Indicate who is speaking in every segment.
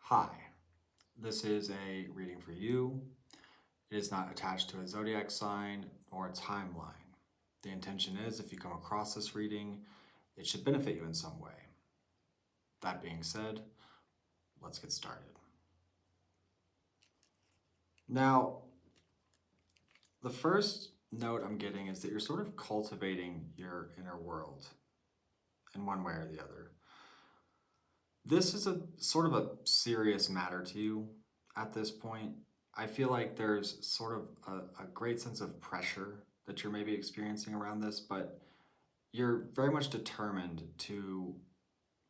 Speaker 1: Hi, this is a reading for you. It is not attached to a zodiac sign or a timeline. The intention is if you come across this reading, it should benefit you in some way. That being said, let's get started. Now, the first note I'm getting is that you're sort of cultivating your inner world in one way or the other. This is a sort of a serious matter to you at this point. I feel like there's sort of a great sense of pressure that you're maybe experiencing around this, but you're very much determined to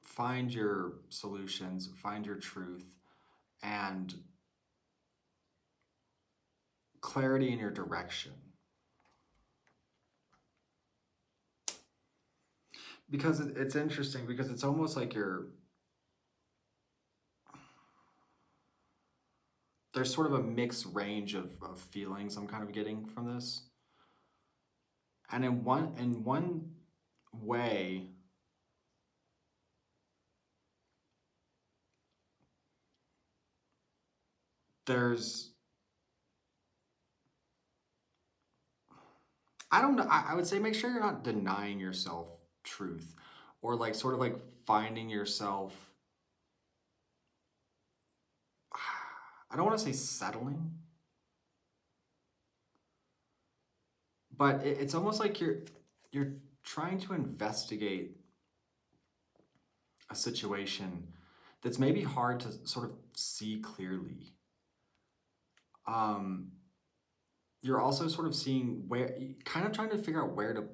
Speaker 1: find your solutions, find your truth, and clarity in your direction. Because it's interesting, because it's almost like there's sort of a mixed range of feelings I'm kind of getting from this. And in one way, there's, I don't know, I would say make sure you're not denying yourself truth, or like sort of like finding yourself, I don't want to say settling, but it's almost like you're trying to investigate a situation that's maybe hard to sort of see clearly. You're also sort of seeing where, kind of trying to figure out where to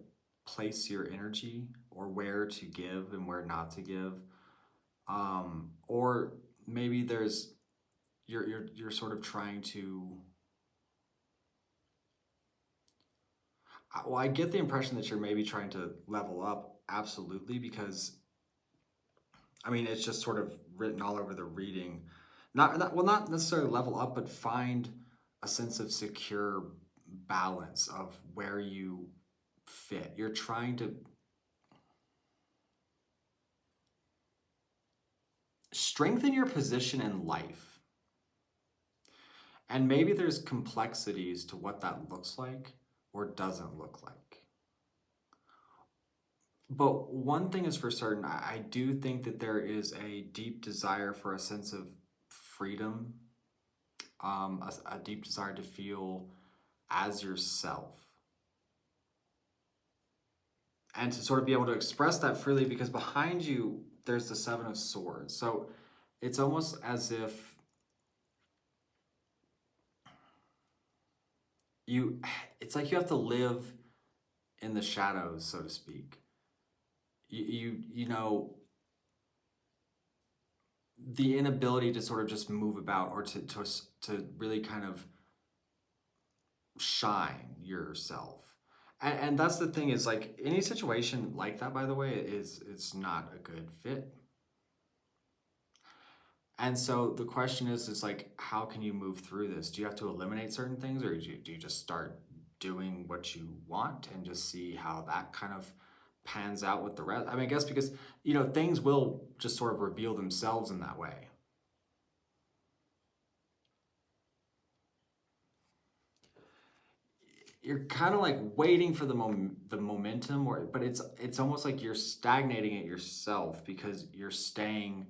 Speaker 1: place your energy, or where to give and where not to give. Or maybe there's, you're sort of trying to, well, I get the impression that you're maybe trying to level up, absolutely, because I mean, it's just sort of written all over the reading. Not necessarily level up, but find a sense of secure balance of where you fit. You're trying to strengthen your position in life. And maybe there's complexities to what that looks like or doesn't look like. But one thing is for certain, I do think that there is a deep desire for a sense of freedom, a deep desire to feel as yourself, and to sort of be able to express that freely, because behind you there's the Seven of Swords. So it's almost as if it's like you have to live in the shadows, so to speak. You know, the inability to sort of just move about, or to really kind of shine yourself. And that's the thing, is like any situation like that, by the way, it's not a good fit. And so the question is like, how can you move through this? Do you have to eliminate certain things, or do you just start doing what you want and just see how that kind of pans out with the rest? I mean, I guess because, you know, things will just sort of reveal themselves in that way. You're kind of like waiting for the momentum, or but it's almost like you're stagnating it yourself, because you're staying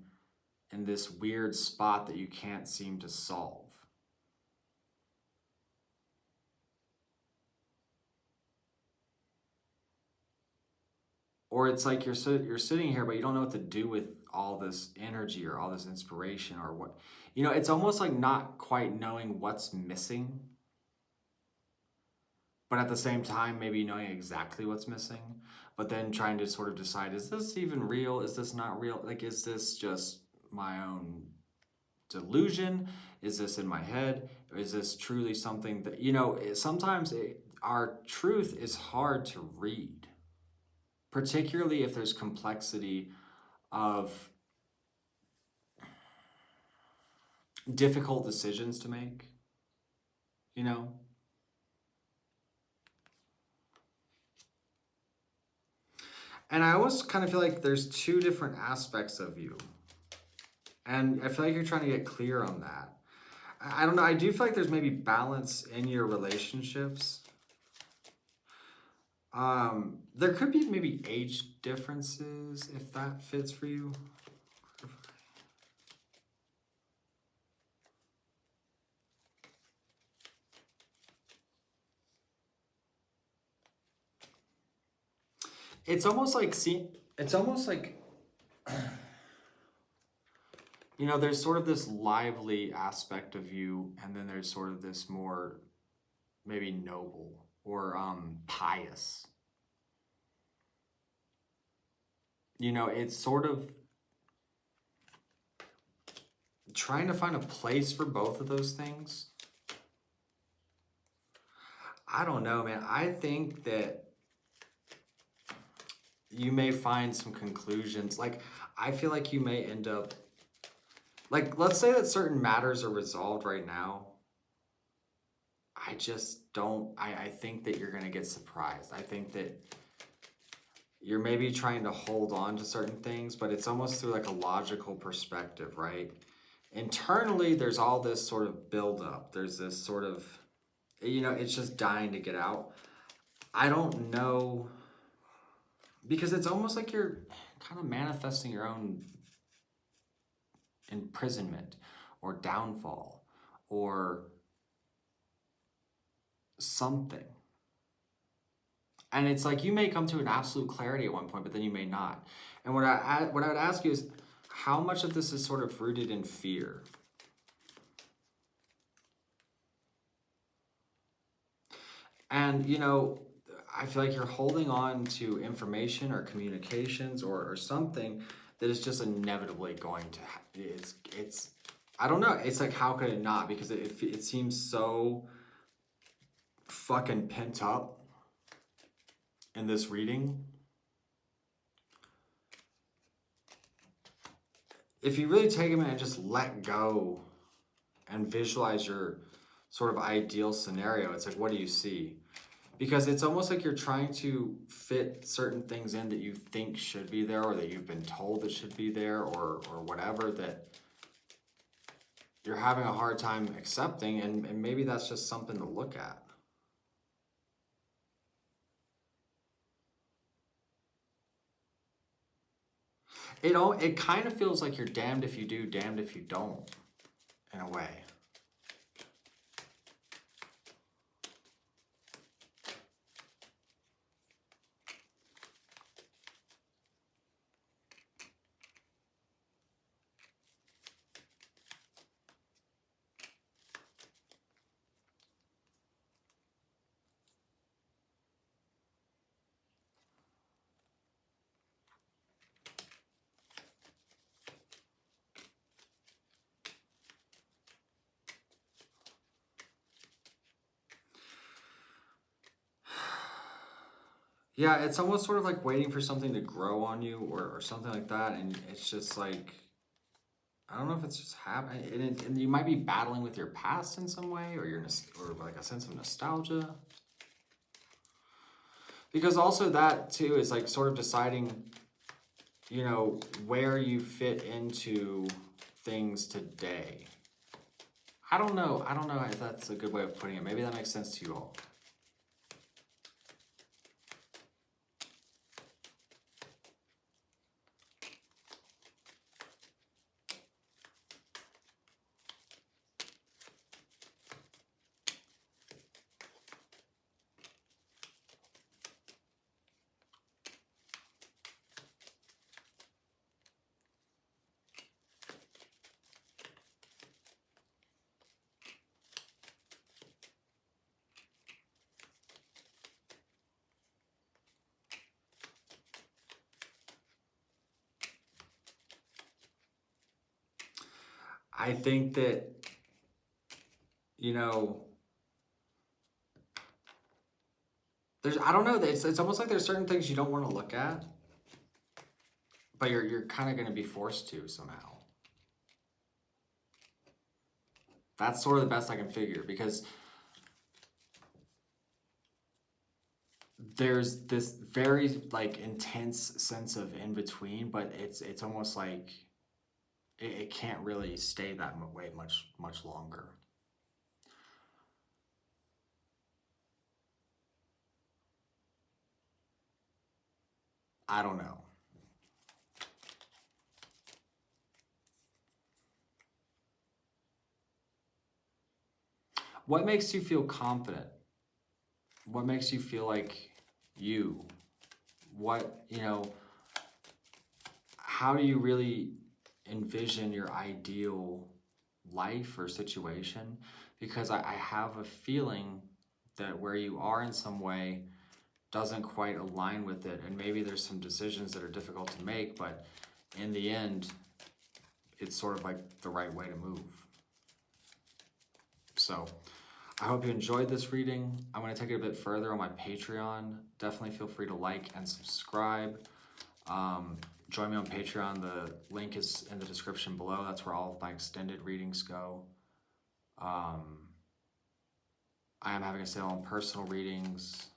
Speaker 1: in this weird spot that you can't seem to solve. Or it's like you're sitting here, but you don't know what to do with all this energy or all this inspiration, or what, you know, it's almost like not quite knowing what's missing, but at the same time maybe knowing exactly what's missing, but then trying to sort of decide, is this even real? Is this not real? Like, is this just my own delusion? Is this in my head? Or is this truly something that, you know, sometimes our truth is hard to read, particularly if there's complexity of difficult decisions to make, you know? And I always kind of feel like there's two different aspects of you. And I feel like you're trying to get clear on that. I don't know. I do feel like there's maybe balance in your relationships. There could be maybe age differences if that fits for you. It's almost like, it's almost like, you know, there's sort of this lively aspect of you, and then there's sort of this more maybe noble or pious. You know, it's sort of trying to find a place for both of those things. I don't know, man. I think that you may find some conclusions. Like, I feel like you may end up, like, let's say that certain matters are resolved right now. I just don't, I think that you're going to get surprised. I think that you're maybe trying to hold on to certain things, but it's almost through like a logical perspective, right? Internally, there's all this sort of buildup. There's this sort of, you know, it's just dying to get out. I don't know, because it's almost like you're kind of manifesting your own imprisonment or downfall or something. And it's like you may come to an absolute clarity at one point, but then you may not. And what I would ask you is, how much of this is sort of rooted in fear? And, you know, I feel like you're holding on to information or communications or something that is just inevitably going to it's I don't know. It's like, how could it not? Because it seems so fucking pent up in this reading. If you really take a minute and just let go and visualize your sort of ideal scenario, it's like, what do you see? Because it's almost like you're trying to fit certain things in that you think should be there, or that you've been told that should be there, or whatever, that you're having a hard time accepting, and maybe that's just something to look at. It kind of feels like you're damned if you do, damned if you don't, in a way. Yeah, it's almost sort of like waiting for something to grow on you, or something like that, and it's just like, I don't know if it's just happening, and you might be battling with your past in some way, or or like a sense of nostalgia. Because also that too is like sort of deciding, you know, where you fit into things today. I don't know if that's a good way of putting it. Maybe that makes sense to you all. I think that, you know, I don't know, it's almost like there's certain things you don't want to look at, but you're kind of going to be forced to somehow. That's sort of the best I can figure, because there's this very like intense sense of in between, but it's almost like it can't really stay that way much longer. I don't know. What makes you feel confident? What makes you feel like you? What, you know, how do you really envision your ideal life or situation? Because I have a feeling that where you are in some way doesn't quite align with it, and maybe there's some decisions that are difficult to make, but in the end, it's sort of like the right way to move. So I hope you enjoyed this reading. I'm going to take it a bit further on my Patreon. Definitely feel free to like and subscribe. Join me on Patreon. The link is in the description below. That's where all of my extended readings go. I am having a sale on personal readings.